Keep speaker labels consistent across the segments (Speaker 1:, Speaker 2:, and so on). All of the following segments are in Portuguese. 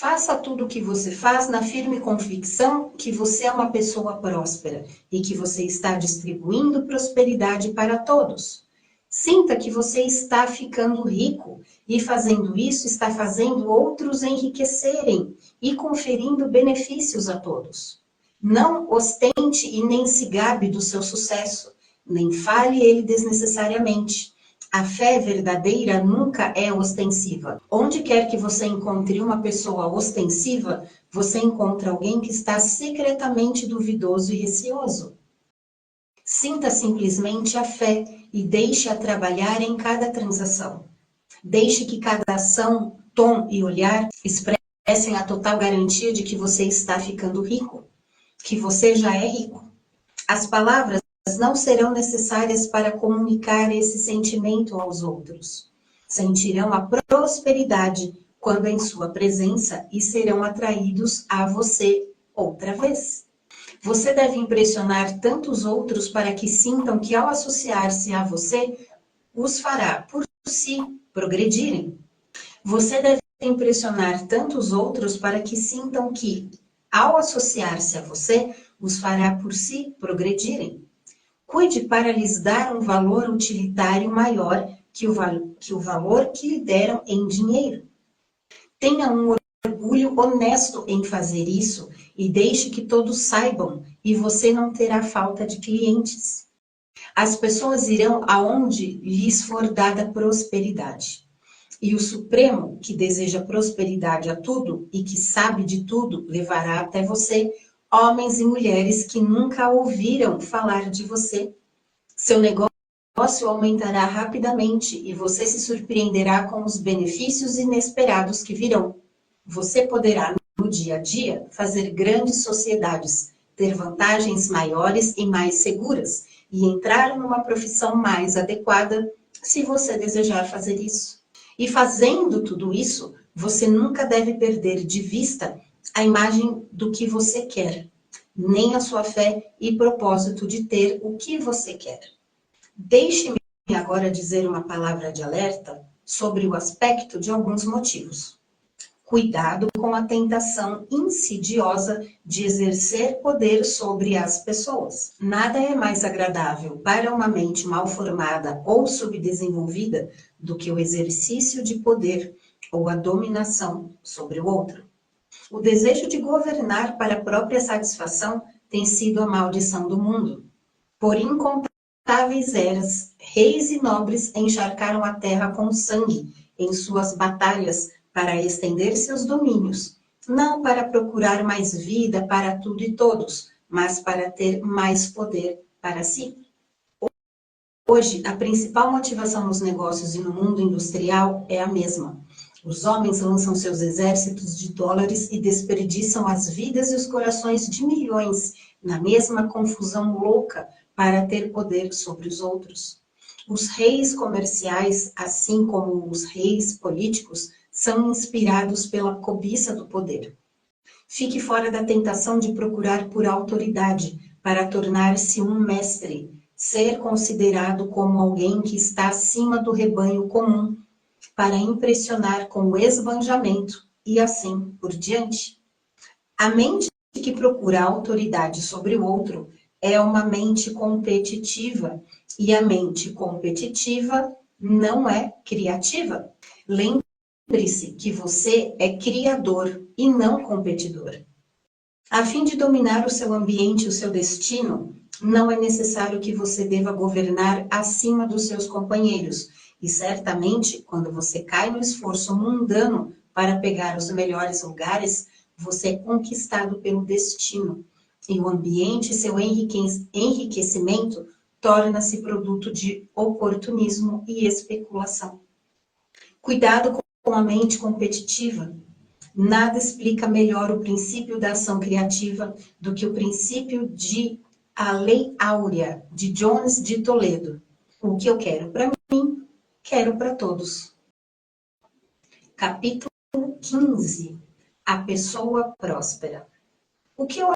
Speaker 1: Faça tudo o que você faz na firme convicção que você é uma pessoa próspera e que você está distribuindo prosperidade para todos. Sinta que você está ficando rico e fazendo isso está fazendo outros enriquecerem e conferindo benefícios a todos. Não ostente e nem se gabe do seu sucesso, nem fale ele desnecessariamente. A fé verdadeira nunca é ostensiva. Onde quer que você encontre uma pessoa ostensiva, você encontra alguém que está secretamente duvidoso e receoso. Sinta simplesmente a fé e deixe-a trabalhar em cada transação. Deixe que cada ação, tom e olhar expressem a total garantia de que você está ficando rico, que você já é rico. As palavras não serão necessárias para comunicar esse sentimento aos outros. Sentirão a prosperidade quando em sua presença e serão atraídos a você outra vez. Você deve impressionar tantos outros para que sintam que ao associar-se a você, os fará por si progredirem. Você deve impressionar tantos outros para que sintam que, ao associar-se a você, os fará por si progredirem. Cuide para lhes dar um valor utilitário maior que o valor que lhe deram em dinheiro. Tenha um orgulho honesto em fazer isso e deixe que todos saibam, e você não terá falta de clientes. As pessoas irão aonde lhes for dada prosperidade. E o Supremo, que deseja prosperidade a tudo e que sabe de tudo, levará até você homens e mulheres que nunca ouviram falar de você. Seu negócio aumentará rapidamente e você se surpreenderá com os benefícios inesperados que virão. Você poderá, no dia a dia, fazer grandes sociedades, ter vantagens maiores e mais seguras e entrar numa profissão mais adequada, se você desejar fazer isso. E fazendo tudo isso, você nunca deve perder de vista a imagem do que você quer, nem a sua fé e propósito de ter o que você quer. Deixe-me agora dizer uma palavra de alerta sobre o aspecto de alguns motivos. Cuidado com a tentação insidiosa de exercer poder sobre as pessoas. Nada é mais agradável para uma mente mal formada ou subdesenvolvida do que o exercício de poder ou a dominação sobre o outro. O desejo de governar para a própria satisfação tem sido a maldição do mundo. Por incontáveis eras, reis e nobres encharcaram a terra com sangue em suas batalhas para estender seus domínios, não para procurar mais vida para tudo e todos, mas para ter mais poder para si. Hoje, a principal motivação nos negócios e no mundo industrial é a mesma. Os homens lançam seus exércitos de dólares e desperdiçam as vidas e os corações de milhões na mesma confusão louca para ter poder sobre os outros. Os reis comerciais, assim como os reis políticos, são inspirados pela cobiça do poder. Fique fora da tentação de procurar por autoridade para tornar-se um mestre, ser considerado como alguém que está acima do rebanho comum, para impressionar com o esbanjamento e assim por diante. A mente que procura autoridade sobre o outro é uma mente competitiva, e a mente competitiva não é criativa. Lembre-se que você é criador e não competidor. A fim de dominar o seu ambiente e o seu destino, não é necessário que você deva governar acima dos seus companheiros. E certamente, quando você cai no esforço mundano para pegar os melhores lugares, você é conquistado pelo destino. E o ambiente e seu enriquecimento torna-se produto de oportunismo e especulação. Cuidado com a mente competitiva. Nada explica melhor o princípio da ação criativa do que o princípio de a Lei Áurea, de Jones de Toledo. O que eu quero para mim, quero para todos. Capítulo 15. A pessoa próspera. O que eu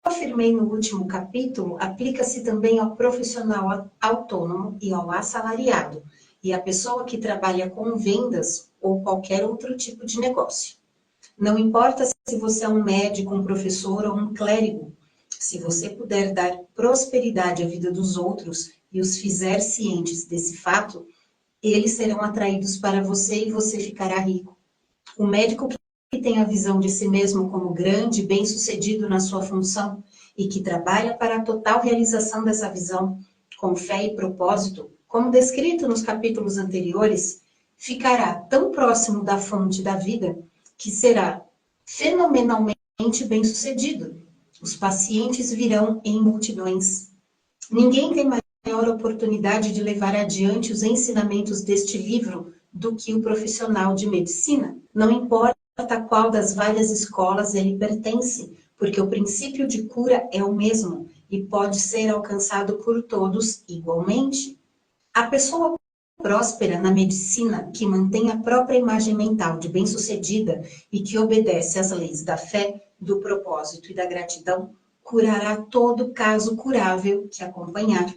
Speaker 1: afirmei no último capítulo aplica-se também ao profissional autônomo e ao assalariado, e à pessoa que trabalha com vendas ou qualquer outro tipo de negócio. Não importa se você é um médico, um professor ou um clérigo. Se você puder dar prosperidade à vida dos outros e os fizer cientes desse fato, eles serão atraídos para você e você ficará rico. O médico que tem a visão de si mesmo como grande, bem-sucedido na sua função e que trabalha para a total realização dessa visão, com fé e propósito, como descrito nos capítulos anteriores, ficará tão próximo da fonte da vida que será fenomenalmente bem-sucedido. Os pacientes virão em multidões. Ninguém tem maior oportunidade de levar adiante os ensinamentos deste livro do que o profissional de medicina. Não importa a qual das várias escolas ele pertence, porque o princípio de cura é o mesmo e pode ser alcançado por todos igualmente. A pessoa próspera na medicina, que mantém a própria imagem mental de bem-sucedida e que obedece às leis da fé, do propósito e da gratidão, curará todo caso curável que acompanhar.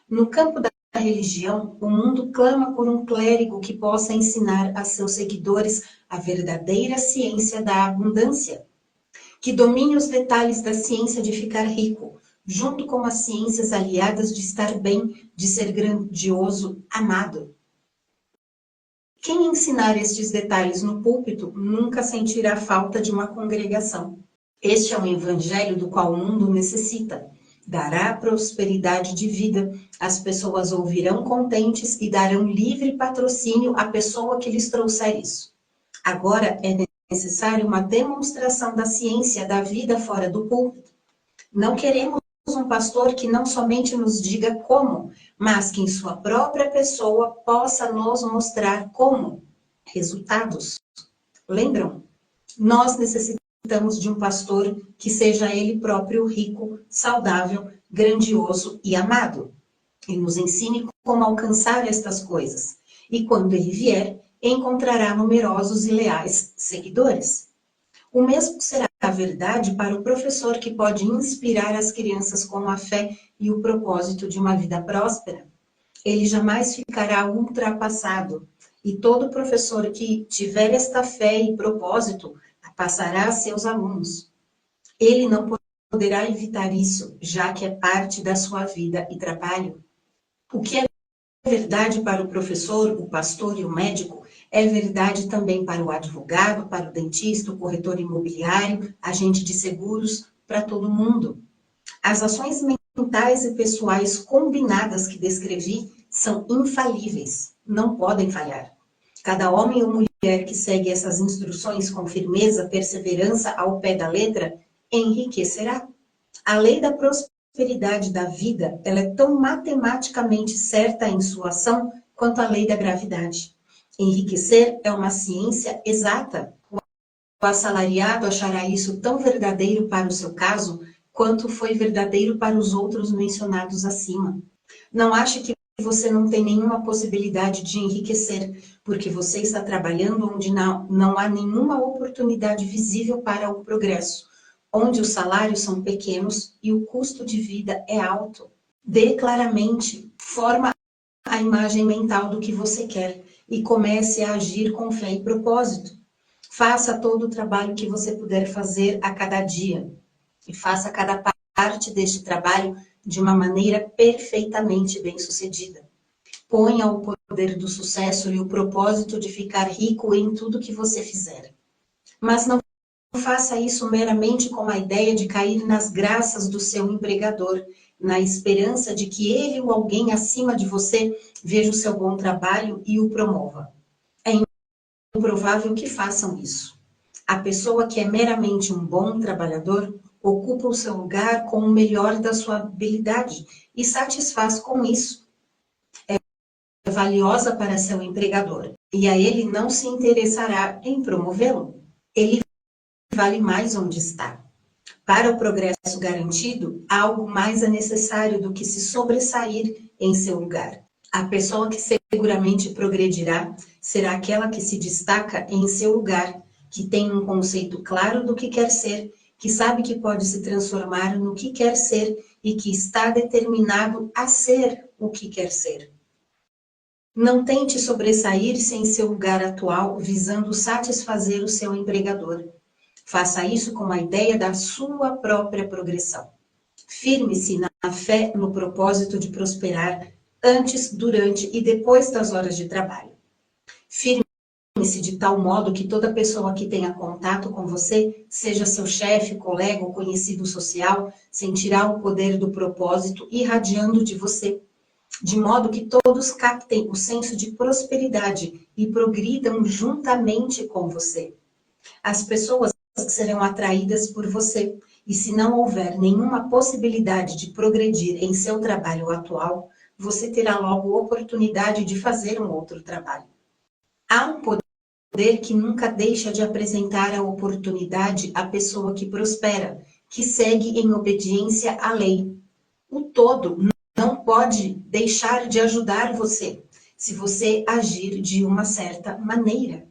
Speaker 1: No campo da religião, o mundo clama por um clérigo que possa ensinar a seus seguidores a verdadeira ciência da abundância, que domine os detalhes da ciência de ficar rico, junto com as ciências aliadas de estar bem, de ser grandioso, amado. Quem ensinar estes detalhes no púlpito nunca sentirá falta de uma congregação. Este é um evangelho do qual o mundo necessita. Dará prosperidade de vida, as pessoas ouvirão contentes e darão livre patrocínio à pessoa que lhes trouxer isso. Agora é necessária uma demonstração da ciência da vida fora do púlpito. Não queremos um pastor que não somente nos diga como, mas que em sua própria pessoa possa nos mostrar como. Resultados. Lembram? Nós necessitamos de um pastor que seja ele próprio rico, saudável, grandioso e amado. E nos ensine como alcançar estas coisas. E quando ele vier, encontrará numerosos e leais seguidores. O mesmo será a verdade para o professor que pode inspirar as crianças com a fé e o propósito de uma vida próspera. Ele jamais ficará ultrapassado. E todo professor que tiver esta fé e propósito a passará a seus alunos. Ele não poderá evitar isso, já que é parte da sua vida e trabalho. O que é verdade para o professor, o pastor e o médico é verdade também para o advogado, para o dentista, o corretor imobiliário, agente de seguros, para todo mundo. As ações mentais e pessoais combinadas que descrevi são infalíveis, não podem falhar. Cada homem ou mulher que segue essas instruções com firmeza, perseverança ao pé da letra, enriquecerá. A lei da prosperidade da vida, ela é tão matematicamente certa em sua ação quanto a lei da gravidade. Enriquecer é uma ciência exata. O assalariado achará isso tão verdadeiro para o seu caso, quanto foi verdadeiro para os outros mencionados acima. Não ache que você não tem nenhuma possibilidade de enriquecer, porque você está trabalhando onde não há nenhuma oportunidade visível para o progresso, onde os salários são pequenos e o custo de vida é alto. Dê claramente, forma a imagem mental do que você quer e comece a agir com fé e propósito. Faça todo o trabalho que você puder fazer a cada dia e faça cada parte deste trabalho de uma maneira perfeitamente bem-sucedida. Ponha o poder do sucesso e o propósito de ficar rico em tudo que você fizer. Mas não faça isso meramente com a ideia de cair nas graças do seu empregador, na esperança de que ele ou alguém acima de você veja o seu bom trabalho e o promova. É improvável que façam isso. A pessoa que é meramente um bom trabalhador ocupa o seu lugar com o melhor da sua habilidade e satisfaz com isso. É valiosa para seu empregador e a ele não se interessará em promovê-lo. Ele vale mais onde está. Para o progresso garantido, algo mais é necessário do que se sobressair em seu lugar. A pessoa que seguramente progredirá será aquela que se destaca em seu lugar, que tem um conceito claro do que quer ser, que sabe que pode se transformar no que quer ser e que está determinado a ser o que quer ser. Não tente sobressair-se em seu lugar atual visando satisfazer o seu empregador. Faça isso com a ideia da sua própria progressão. Firme-se na fé no propósito de prosperar antes, durante e depois das horas de trabalho. Firme-se de tal modo que toda pessoa que tenha contato com você, seja seu chefe, colega ou conhecido social, sentirá o poder do propósito irradiando de você, de modo que todos captem o senso de prosperidade e progridam juntamente com você. As pessoas serão atraídas por você, e se não houver nenhuma possibilidade de progredir em seu trabalho atual, você terá logo oportunidade de fazer um outro trabalho. Há um poder que nunca deixa de apresentar a oportunidade à pessoa que prospera, que segue em obediência à lei. O todo não pode deixar de ajudar você, se você agir de uma certa maneira.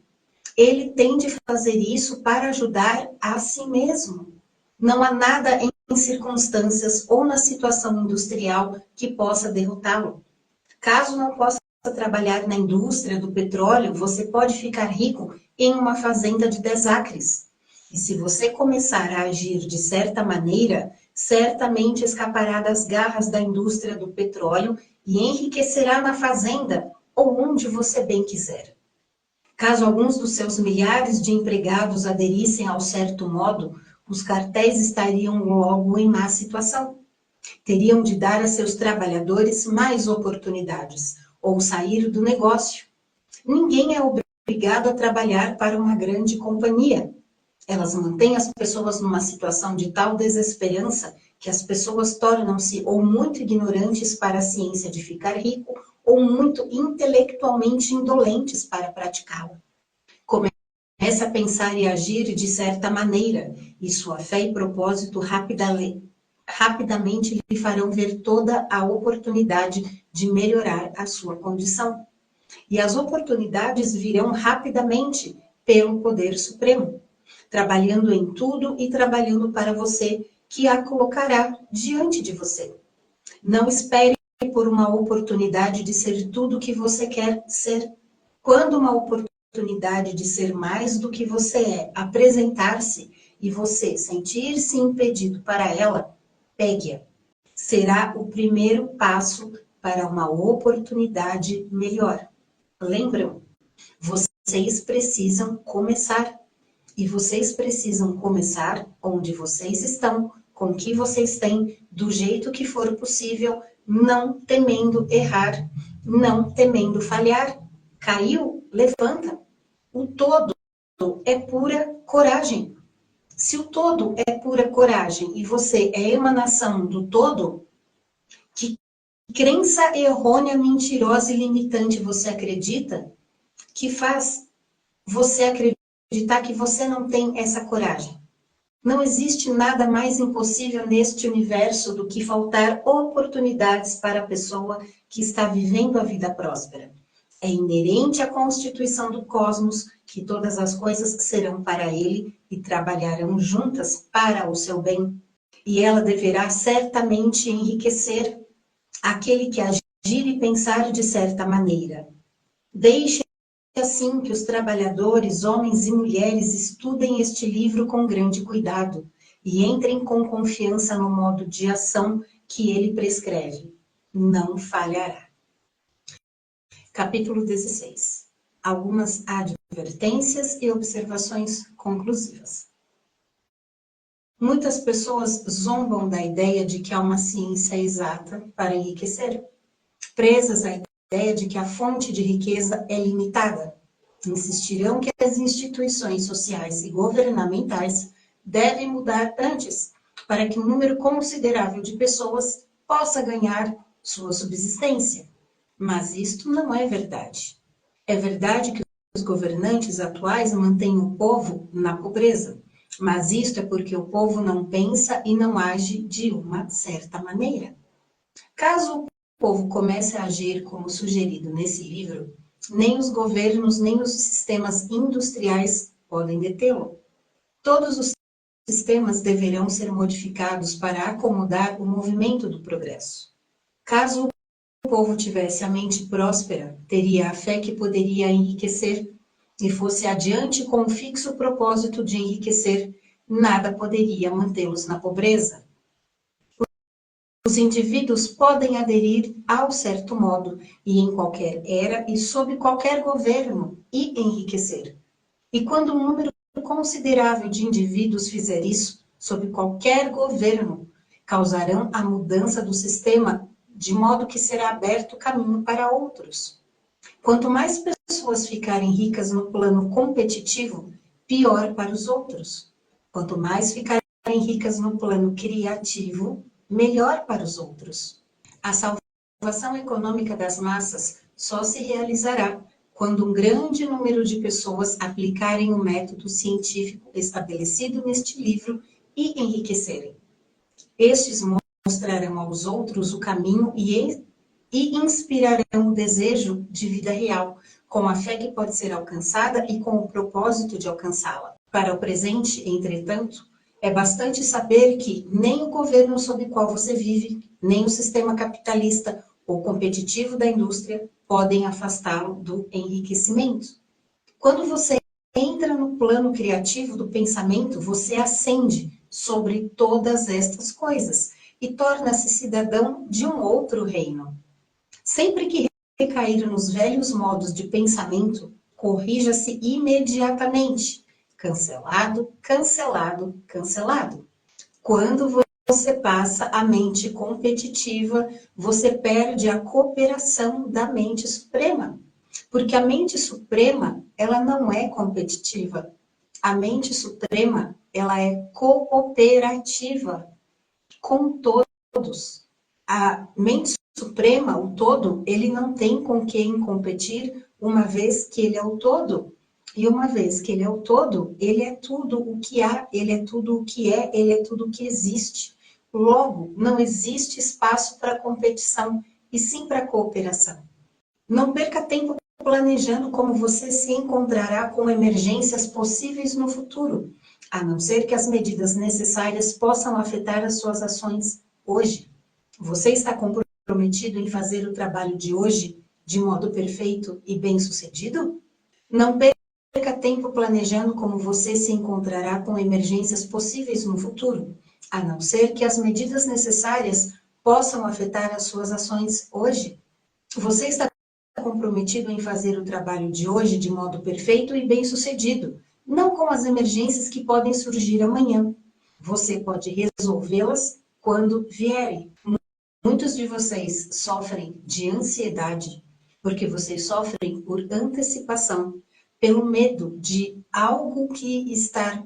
Speaker 1: Ele tem de fazer isso para ajudar a si mesmo. Não há nada em circunstâncias ou na situação industrial que possa derrotá-lo. Caso não possa trabalhar na indústria do petróleo, você pode ficar rico em uma fazenda de 10 acres. E se você começar a agir de certa maneira, certamente escapará das garras da indústria do petróleo e enriquecerá na fazenda ou onde você bem quiser. Caso alguns dos seus milhares de empregados aderissem ao certo modo, os cartéis estariam logo em má situação. Teriam de dar a seus trabalhadores mais oportunidades, ou sair do negócio. Ninguém é obrigado a trabalhar para uma grande companhia. Elas mantêm as pessoas numa situação de tal desesperança que as pessoas tornam-se ou muito ignorantes para a ciência de ficar rico, ou muito intelectualmente indolentes para praticá-la. Comece a pensar e agir de certa maneira, e sua fé e propósito rapidamente lhe farão ver toda a oportunidade de melhorar a sua condição. E as oportunidades virão rapidamente pelo poder supremo, trabalhando em tudo e trabalhando para você, que a colocará diante de você. Não espere por uma oportunidade de ser tudo o que você quer ser. Quando uma oportunidade de ser mais do que você é apresentar-se e você sentir-se impedido para ela, pegue-a. Será o primeiro passo para uma oportunidade melhor. Lembram? Vocês precisam começar. E vocês precisam começar onde vocês estão, com o que vocês têm, do jeito que for possível, não temendo errar, não temendo falhar. Caiu? Levanta. O todo é pura coragem. Se o todo é pura coragem e você é emanação do todo, que crença errônea, mentirosa e limitante você acredita que faz você acreditar que você não tem essa coragem? Não existe nada mais impossível neste universo do que faltar oportunidades para a pessoa que está vivendo a vida próspera. É inerente à constituição do cosmos que todas as coisas serão para ele e trabalharão juntas para o seu bem. E ela deverá certamente enriquecer aquele que agir e pensar de certa maneira. Deixe assim que os trabalhadores, homens e mulheres, estudem este livro com grande cuidado e entrem com confiança no modo de ação que ele prescreve. Não falhará. Capítulo 16. Algumas advertências e observações conclusivas. Muitas pessoas zombam da ideia de que há uma ciência exata para enriquecer, presas à ideia de que a fonte de riqueza é limitada. Insistirão que as instituições sociais e governamentais devem mudar antes, para que um número considerável de pessoas possa ganhar sua subsistência. Mas isto não é verdade. É verdade que os governantes atuais mantêm o povo na pobreza, mas isto é porque o povo não pensa e não age de uma certa maneira. Caso o povo comece a agir como sugerido nesse livro, nem os governos, nem os sistemas industriais podem detê-lo. Todos os sistemas deverão ser modificados para acomodar o movimento do progresso. Caso povo tivesse a mente próspera, teria a fé que poderia enriquecer, e fosse adiante com o fixo propósito de enriquecer, nada poderia mantê-los na pobreza. Os indivíduos podem aderir ao certo modo, e em qualquer era e sob qualquer governo, e enriquecer. E quando um número considerável de indivíduos fizer isso, sob qualquer governo, causarão a mudança do sistema, de modo que será aberto caminho para outros. Quanto mais pessoas ficarem ricas no plano competitivo, pior para os outros. Quanto mais ficarem ricas no plano criativo, melhor para os outros. A salvação econômica das massas só se realizará quando um grande número de pessoas aplicarem o método científico estabelecido neste livro e enriquecerem. Estes mostrarão aos outros o caminho e inspirarão o desejo de vida real, com a fé que pode ser alcançada e com o propósito de alcançá-la. Para o presente, entretanto, é bastante saber que nem o governo sob o qual você vive, nem o sistema capitalista ou competitivo da indústria podem afastá-lo do enriquecimento. Quando você entra no plano criativo do pensamento, você ascende sobre todas estas coisas e torna-se cidadão de um outro reino. Sempre que recair nos velhos modos de pensamento, corrija-se imediatamente. Cancelado, cancelado, cancelado. Quando você passa a mente competitiva, você perde a cooperação da mente suprema. Porque a mente suprema, ela não é competitiva. A mente suprema, ela é cooperativa com todos. A mente suprema, o todo, ele não tem com quem competir, uma vez que ele é o todo. E uma vez que ele é o todo, ele é tudo o que há, ele é tudo o que é, ele é tudo o que existe. Logo, não existe espaço para competição, e sim para cooperação. Não perca tempo planejando como você se encontrará com emergências possíveis no futuro, a não ser que as medidas necessárias possam afetar as suas ações hoje. Você está comprometido em fazer o trabalho de hoje de modo perfeito e bem-sucedido? Não perca tempo planejando como você se encontrará com emergências possíveis no futuro, a não ser que as medidas necessárias possam afetar as suas ações hoje. Você está comprometido em fazer o trabalho de hoje de modo perfeito e bem-sucedido, não com as emergências que podem surgir amanhã. Você pode resolvê-las quando vierem. Muitos de vocês sofrem de ansiedade porque vocês sofrem por antecipação, pelo medo de algo que está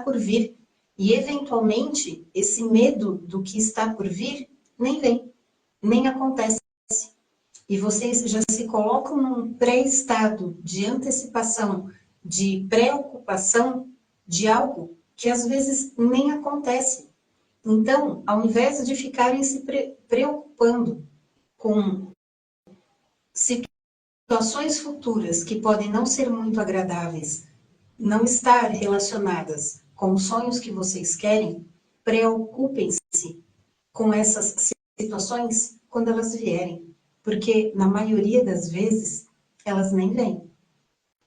Speaker 1: por vir, e eventualmente esse medo do que está por vir nem vem, nem acontece. E vocês já se colocam num pré-estado de antecipação, de preocupação de algo que às vezes nem acontece. Então, ao invés de ficarem se preocupando com situações futuras que podem não ser muito agradáveis, não estar relacionadas com os sonhos que vocês querem, preocupem-se com essas situações quando elas vierem, porque na maioria das vezes elas nem vêm.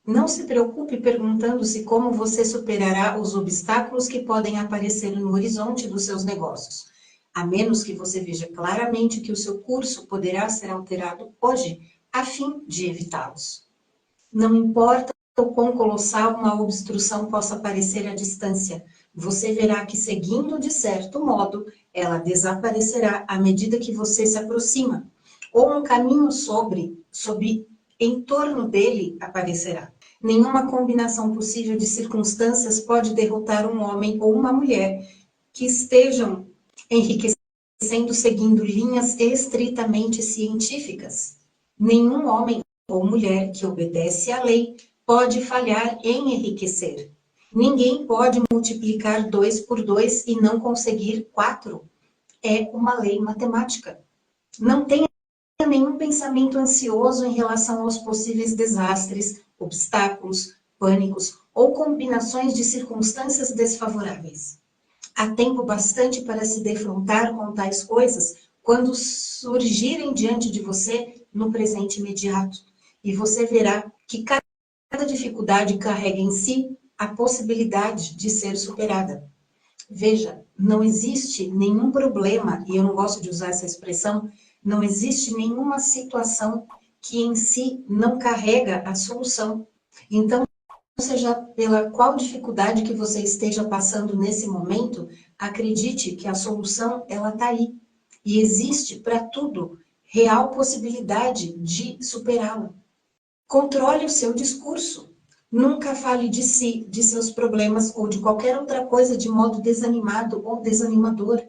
Speaker 1: Não se preocupe perguntando-se como você superará os obstáculos que podem aparecer no horizonte dos seus negócios, a menos que você veja claramente que o seu curso poderá ser alterado hoje, a fim de evitá-los. Não importa o quão colossal uma obstrução possa parecer à distância, você verá que, seguindo de certo modo, ela desaparecerá à medida que você se aproxima, ou um caminho sob em torno dele aparecerá. Nenhuma combinação possível de circunstâncias pode derrotar um homem ou uma mulher que estejam enriquecendo seguindo linhas estritamente científicas. Nenhum homem ou mulher que obedece à lei pode falhar em enriquecer. Ninguém pode multiplicar 2 por 2 e não conseguir 4. É uma lei matemática. Não tenha nenhum pensamento ansioso em relação aos possíveis desastres, obstáculos, pânicos ou combinações de circunstâncias desfavoráveis. Há tempo bastante para se defrontar com tais coisas quando surgirem diante de você no presente imediato. E você verá que cada dificuldade carrega em si a possibilidade de ser superada. Veja, não existe nenhum problema, e eu não gosto de usar essa expressão, não existe nenhuma situação que em si não carrega a solução. Então, seja pela qual dificuldade que você esteja passando nesse momento, acredite que a solução ela está aí. E existe para tudo real possibilidade de superá-la. Controle o seu discurso. Nunca fale de si, de seus problemas ou de qualquer outra coisa de modo desanimado ou desanimador.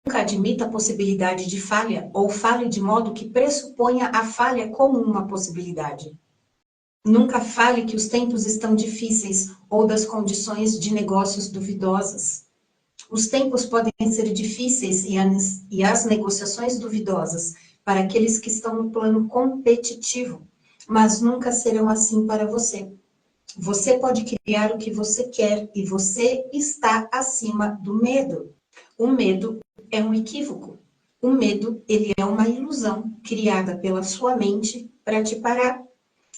Speaker 1: Nunca admita a possibilidade de falha ou fale de modo que pressuponha a falha como uma possibilidade. Nunca fale que os tempos estão difíceis ou das condições de negócios duvidosas. Os tempos podem ser difíceis e as negociações duvidosas para aqueles que estão no plano competitivo, mas nunca serão assim para você. Você pode criar o que você quer e você está acima do medo. O medo é um equívoco. O medo, ele é uma ilusão criada pela sua mente para te parar.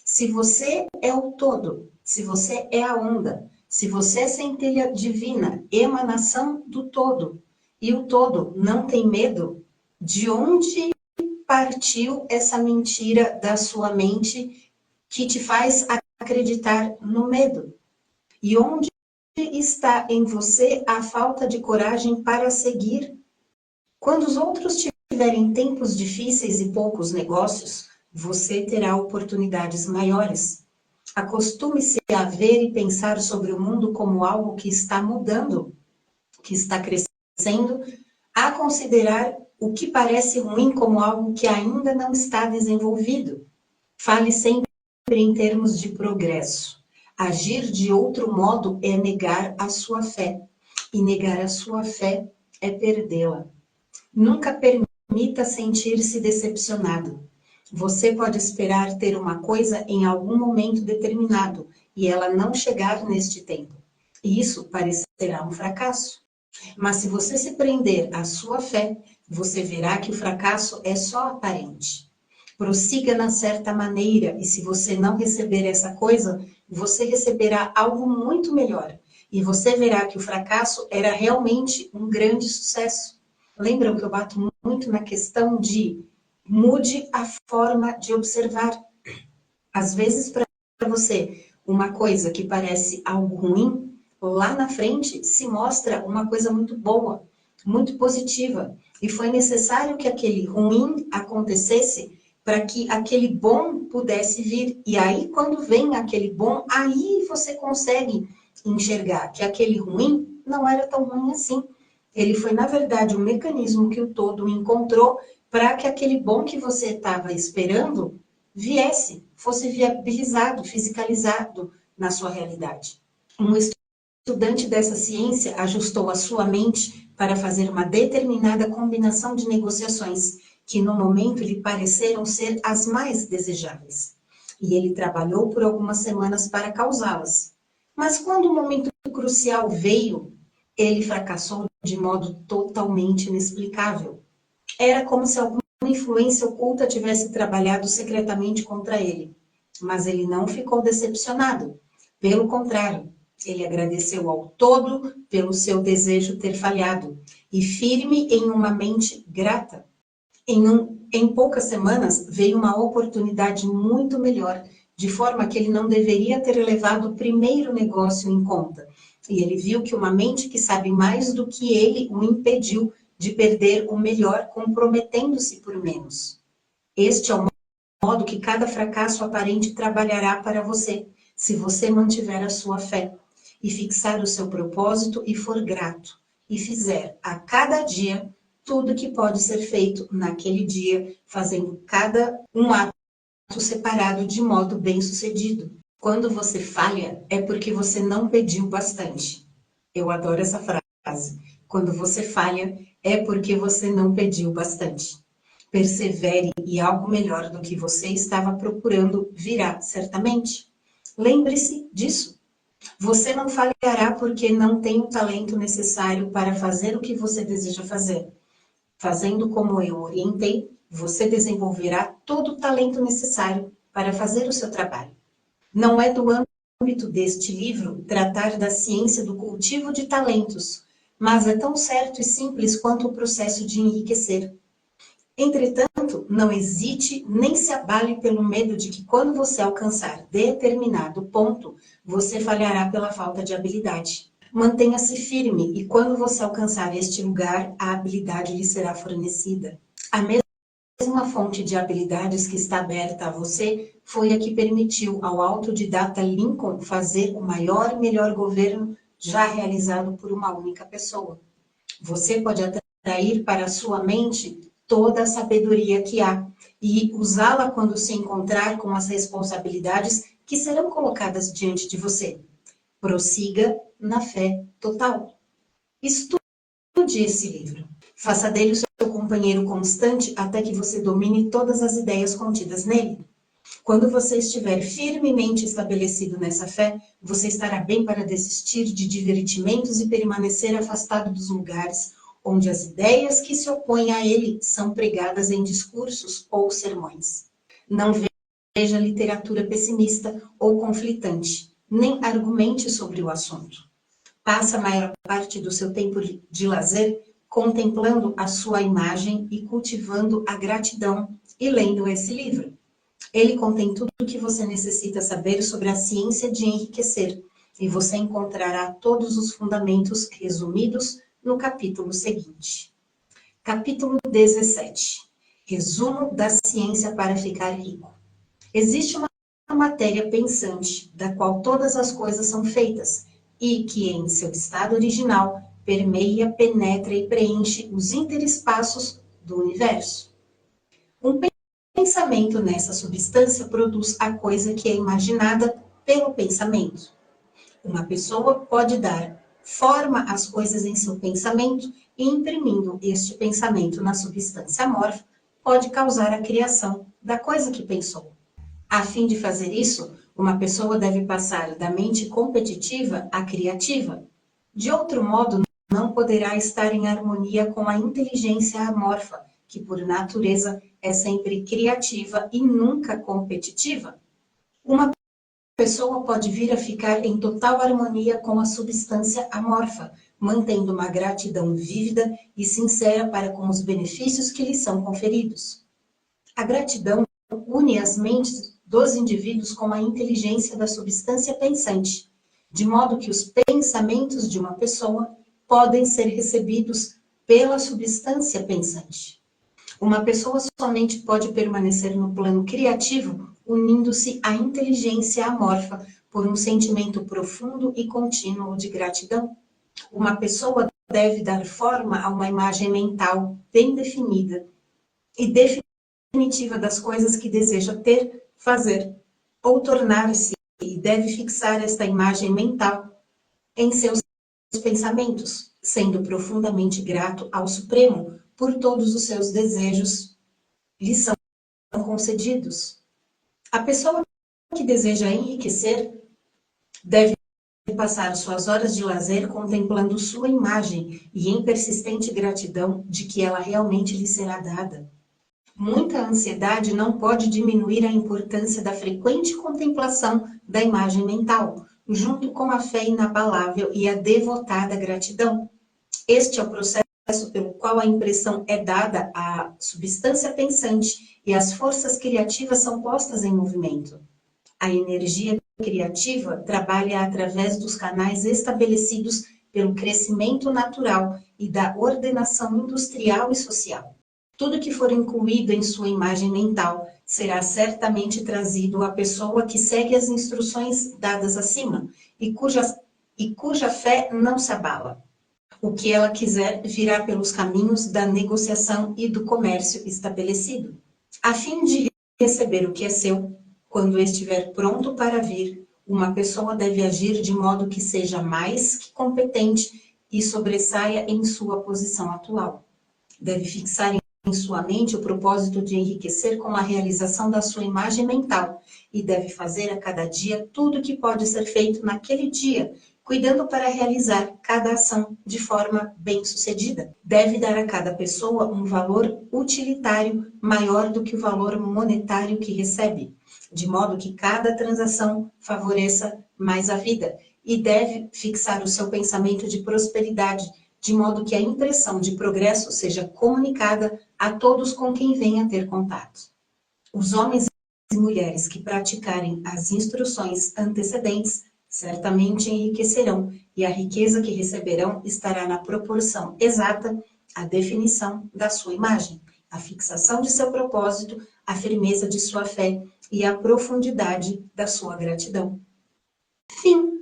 Speaker 1: Se você é o todo, se você é a onda, se você é centelha divina, emanação do todo, e o todo não tem medo, de onde partiu essa mentira da sua mente que te faz acreditar no medo? E onde está em você a falta de coragem para seguir? Quando os outros tiverem tempos difíceis e poucos negócios, você terá oportunidades maiores. Acostume-se a ver e pensar sobre o mundo como algo que está mudando, que está crescendo, a considerar o que parece ruim como algo que ainda não está desenvolvido. Fale sempre em termos de progresso. Agir de outro modo é negar a sua fé, e negar a sua fé é perdê-la. Nunca permita sentir-se decepcionado. Você pode esperar ter uma coisa em algum momento determinado e ela não chegar neste tempo. E isso parecerá um fracasso. Mas se você se prender à sua fé, você verá que o fracasso é só aparente. Prossiga na certa maneira e se você não receber essa coisa, você receberá algo muito melhor. E você verá que o fracasso era realmente um grande sucesso. Lembram que eu bato muito na questão de mude a forma de observar. Às vezes, para você, uma coisa que parece algo ruim, lá na frente se mostra uma coisa muito boa, muito positiva. E foi necessário que aquele ruim acontecesse para que aquele bom pudesse vir. E aí, quando vem aquele bom, aí você consegue enxergar que aquele ruim não era tão ruim assim. Ele foi, na verdade, um mecanismo que o todo encontrou para que aquele bom que você estava esperando viesse, fosse viabilizado, fisicalizado na sua realidade. Um estudante dessa ciência ajustou a sua mente para fazer uma determinada combinação de negociações, que no momento lhe pareceram ser as mais desejáveis. E ele trabalhou por algumas semanas para causá-las. Mas quando o momento crucial veio, ele fracassou de modo totalmente inexplicável. Era como se alguma influência oculta tivesse trabalhado secretamente contra ele. Mas ele não ficou decepcionado. Pelo contrário, ele agradeceu ao todo pelo seu desejo ter falhado e firme em uma mente grata. Em poucas semanas veio uma oportunidade muito melhor, de forma que ele não deveria ter levado o primeiro negócio em conta. E ele viu que uma mente que sabe mais do que ele o impediu de perder o melhor, comprometendo-se por menos. Este é o modo que cada fracasso aparente trabalhará para você, se você mantiver a sua fé e fixar o seu propósito e for grato, e fizer a cada dia tudo que pode ser feito naquele dia, fazendo cada um ato separado de modo bem-sucedido. Quando você falha, é porque você não pediu bastante. Eu adoro essa frase. Quando você falha, é porque você não pediu bastante. Persevere e algo melhor do que você estava procurando virá, certamente. Lembre-se disso. Você não falhará porque não tem o talento necessário para fazer o que você deseja fazer. Fazendo como eu orientei, você desenvolverá todo o talento necessário para fazer o seu trabalho. Não é do âmbito deste livro tratar da ciência do cultivo de talentos, mas é tão certo e simples quanto o processo de enriquecer. Entretanto, não hesite nem se abale pelo medo de que quando você alcançar determinado ponto, você falhará pela falta de habilidade. Mantenha-se firme e quando você alcançar este lugar, a habilidade lhe será fornecida. A mesma fonte de habilidades que está aberta a você foi a que permitiu ao autodidata Lincoln fazer o maior e melhor governo já realizado por uma única pessoa. Você pode atrair para a sua mente toda a sabedoria que há e usá-la quando se encontrar com as responsabilidades que serão colocadas diante de você. Prossiga na fé total. Estude esse livro. Faça dele o seu companheiro constante até que você domine todas as ideias contidas nele. Quando você estiver firmemente estabelecido nessa fé, você estará bem para desistir de divertimentos e permanecer afastado dos lugares onde as ideias que se opõem a ele são pregadas em discursos ou sermões. Não veja literatura pessimista ou conflitante, nem argumente sobre o assunto. Passa a maior parte do seu tempo de lazer contemplando a sua imagem e cultivando a gratidão e lendo esse livro. Ele contém tudo o que você necessita saber sobre a ciência de enriquecer e você encontrará todos os fundamentos resumidos no capítulo seguinte. Capítulo 17. Resumo da ciência para ficar rico. Existe uma matéria pensante, da qual todas as coisas são feitas, e que em seu estado original permeia, penetra e preenche os interespaços do universo. Um pensamento nessa substância produz a coisa que é imaginada pelo pensamento. Uma pessoa pode dar forma às coisas em seu pensamento e, imprimindo este pensamento na substância amorfa, pode causar a criação da coisa que pensou. A fim de fazer isso, uma pessoa deve passar da mente competitiva à criativa. De outro modo, não poderá estar em harmonia com a inteligência amorfa, que por natureza é sempre criativa e nunca competitiva. Uma pessoa pode vir a ficar em total harmonia com a substância amorfa, mantendo uma gratidão vívida e sincera para com os benefícios que lhe são conferidos. A gratidão une as mentes dos indivíduos com a inteligência da substância pensante, de modo que os pensamentos de uma pessoa podem ser recebidos pela substância pensante. Uma pessoa somente pode permanecer no plano criativo unindo-se à inteligência amorfa por um sentimento profundo e contínuo de gratidão. Uma pessoa deve dar forma a uma imagem mental bem definida e definitiva das coisas que deseja ter, fazer ou tornar-se, e deve fixar esta imagem mental em seus pensamentos, sendo profundamente grato ao Supremo por todos os seus desejos lhe são concedidos. A pessoa que deseja enriquecer deve passar suas horas de lazer contemplando sua imagem e em persistente gratidão de que ela realmente lhe será dada. Muita ansiedade não pode diminuir a importância da frequente contemplação da imagem mental, junto com a fé inabalável e a devotada gratidão. Este é o processo pelo qual a impressão é dada à substância pensante e as forças criativas são postas em movimento. A energia criativa trabalha através dos canais estabelecidos pelo crescimento natural e da ordenação industrial e social. Tudo que for incluído em sua imagem mental será certamente trazido à pessoa que segue as instruções dadas acima e cuja fé não se abala. O que ela quiser virá pelos caminhos da negociação e do comércio estabelecido. A fim de receber o que é seu, quando estiver pronto para vir, uma pessoa deve agir de modo que seja mais que competente e sobressaia em sua posição atual. Deve fixar em sua mente o propósito de enriquecer com a realização da sua imagem mental e deve fazer a cada dia tudo o que pode ser feito naquele dia, cuidando para realizar cada ação de forma bem-sucedida. Deve dar a cada pessoa um valor utilitário maior do que o valor monetário que recebe, de modo que cada transação favoreça mais a vida, e deve fixar o seu pensamento de prosperidade, de modo que a impressão de progresso seja comunicada a todos com quem venha ter contato. Os homens e mulheres que praticarem as instruções antecedentes certamente enriquecerão, e a riqueza que receberão estará na proporção exata à definição da sua imagem, a fixação de seu propósito, a firmeza de sua fé e a profundidade da sua gratidão. Fim.